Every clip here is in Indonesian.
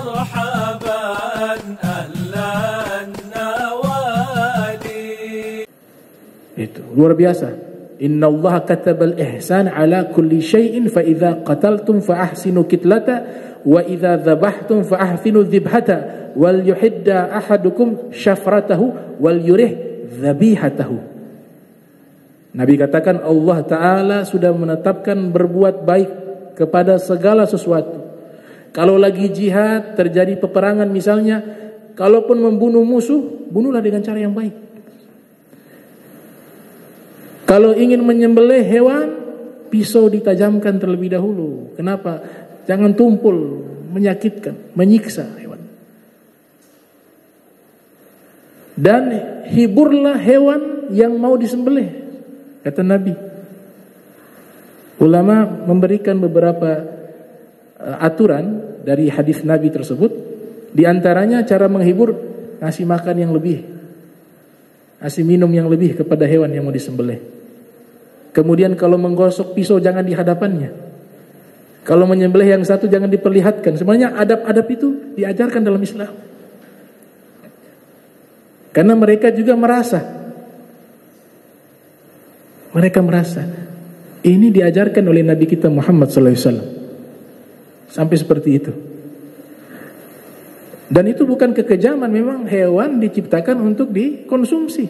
مرحبا أهل النوادي. Itu luar biasa. Innallaha katabal ihsan ala kulli syai'in fa idza qataltum fa ahsinu kitlata wa idza dzabhtum fa ahsinu dzibhata wal yuhidda ahadukum syafratahu wal yurih dzabihatahu. Nabi katakan Allah Ta'ala sudah menetapkan berbuat baik kepada segala sesuatu. Kalau lagi jihad, terjadi peperangan misalnya, kalaupun membunuh musuh, bunuhlah dengan cara yang baik. Kalau ingin menyembelih hewan, pisau ditajamkan terlebih dahulu. Kenapa? Jangan tumpul, menyakitkan, menyiksa hewan. Dan hiburlah hewan yang mau disembelih, kata Nabi. Ulama memberikan beberapa aturan dari hadis Nabi tersebut. Di antaranya cara menghibur, ngasih makan yang lebih, ngasih minum yang lebih kepada hewan yang mau disembelih. Kemudian kalau menggosok pisau jangan di hadapannya. Kalau menyembelih yang satu jangan diperlihatkan. Sebenarnya adab-adab itu diajarkan dalam Islam. Karena mereka juga merasa ini diajarkan oleh Nabi kita Muhammad SAW. Sampai seperti itu. Dan itu bukan kekejaman, memang hewan diciptakan untuk dikonsumsi.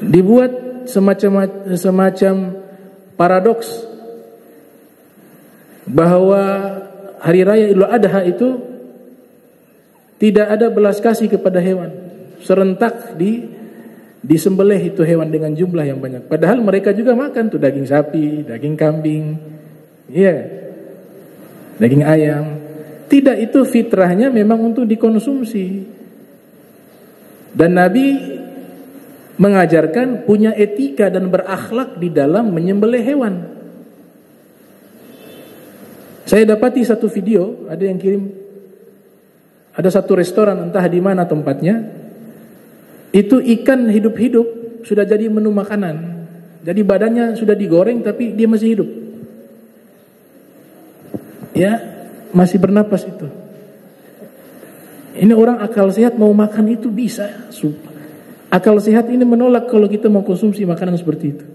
Dibuat semacam paradoks bahwa hari raya Idul Adha itu tidak ada belas kasih kepada hewan. Serentak disembelih itu hewan dengan jumlah yang banyak. Padahal mereka juga makan tuh daging sapi, daging kambing, daging ayam. Tidak, itu fitrahnya memang untuk dikonsumsi. Dan Nabi mengajarkan punya etika dan berakhlak di dalam menyembelih hewan. Saya dapati satu video, ada yang kirim, ada satu restoran entah di mana tempatnya, itu ikan hidup-hidup sudah jadi menu makanan. Jadi badannya sudah digoreng tapi dia masih hidup. Ya, masih bernapas itu. Ini orang akal sehat mau makan itu bisa. Akal sehat ini menolak kalau kita mau konsumsi makanan seperti itu.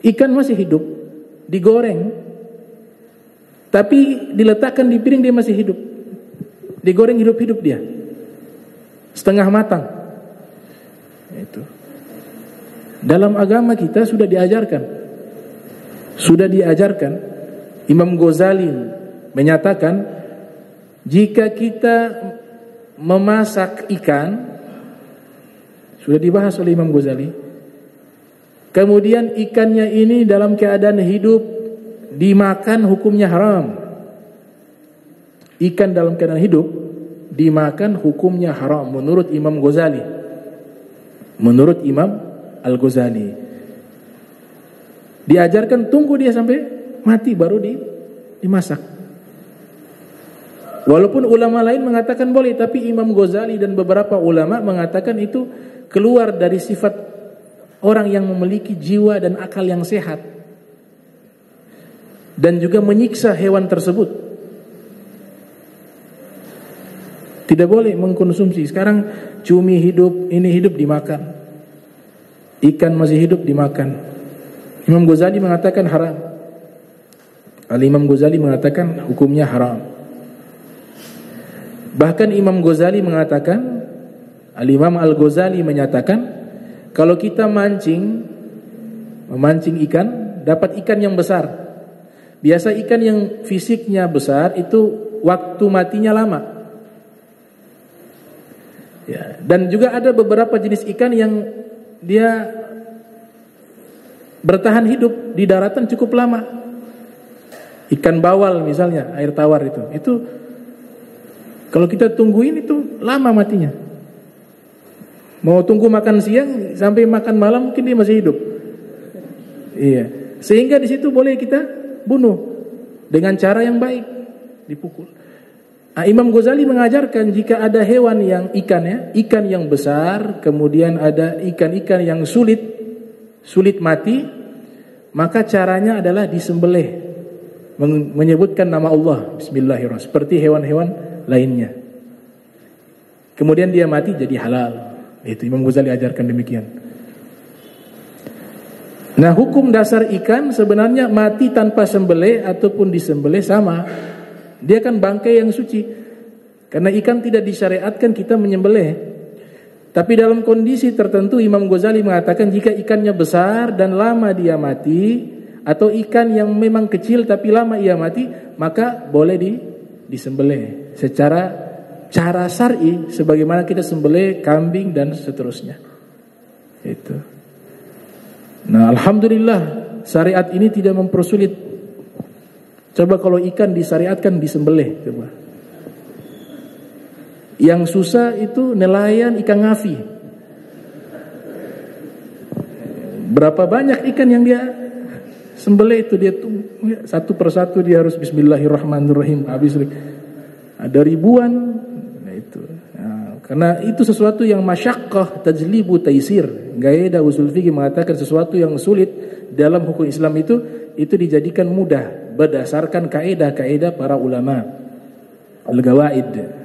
Ikan masih hidup, digoreng, tapi diletakkan di piring dia masih hidup. Digoreng hidup-hidup dia, setengah matang. Itu. Dalam agama kita sudah diajarkan. Imam Ghazali menyatakan jika kita memasak ikan, sudah dibahas oleh Imam Ghazali. Kemudian ikannya ini dalam keadaan hidup dimakan, hukumnya haram. Ikan dalam keadaan hidup dimakan, hukumnya haram menurut Imam Ghazali. Menurut Imam Al-Ghazali. Diajarkan tunggu dia sampai mati baru dimasak. Walaupun ulama lain mengatakan boleh, tapi Imam Ghazali dan beberapa ulama mengatakan itu keluar dari sifat orang yang memiliki jiwa dan akal yang sehat, dan juga menyiksa hewan tersebut. Tidak boleh mengkonsumsi. Sekarang cumi hidup, ini hidup dimakan, ikan masih hidup dimakan. Imam Ghazali mengatakan haram. Al-Imam Ghazali mengatakan hukumnya haram. Bahkan Imam Ghazali mengatakan, Al-Imam Al-Ghazali menyatakan, kalau kita memancing ikan, dapat ikan yang besar. Biasa ikan yang fisiknya besar itu waktu matinya lama. Ya, dan juga ada beberapa jenis ikan yang dia bertahan hidup di daratan cukup lama. Ikan bawal misalnya, air tawar itu kalau kita tungguin itu lama matinya. Mau tunggu makan siang sampai makan malam mungkin dia masih hidup. Iya. Sehingga di situ boleh kita bunuh dengan cara yang baik, dipukul. Nah, Imam Ghazali mengajarkan jika ada hewan yang ikan yang besar, kemudian ada ikan-ikan yang sulit mati, maka caranya adalah disembelih. menyebutkan nama Allah, bismillahirrahmanirrahim, seperti hewan-hewan lainnya. Kemudian dia mati jadi halal. Itu Imam Ghazali ajarkan demikian. Nah, hukum dasar ikan sebenarnya mati tanpa sembelih ataupun disembelih sama. Dia kan bangkai yang suci. Karena ikan tidak disyariatkan kita menyembelih. Tapi dalam kondisi tertentu Imam Ghazali mengatakan jika ikannya besar dan lama dia mati, atau ikan yang memang kecil tapi lama ia mati, maka boleh disembelih secara cara syar'i sebagaimana kita sembelih kambing dan seterusnya. Itu. Nah, alhamdulillah syariat ini tidak mempersulit. Coba kalau ikan disyariatkan disembelih, coba. Yang susah itu nelayan ikan ngafi. Berapa banyak ikan yang dia sembelih itu, dia tuh satu persatu dia harus bismillahirrahmanirrahim, habis ada ribuan. Nah itu. Nah, karena itu sesuatu yang masyaqqah tajlibu taisir. Kaidah usul fikih mengatakan sesuatu yang sulit dalam hukum Islam itu dijadikan mudah berdasarkan kaidah-kaidah para ulama al-gawaid.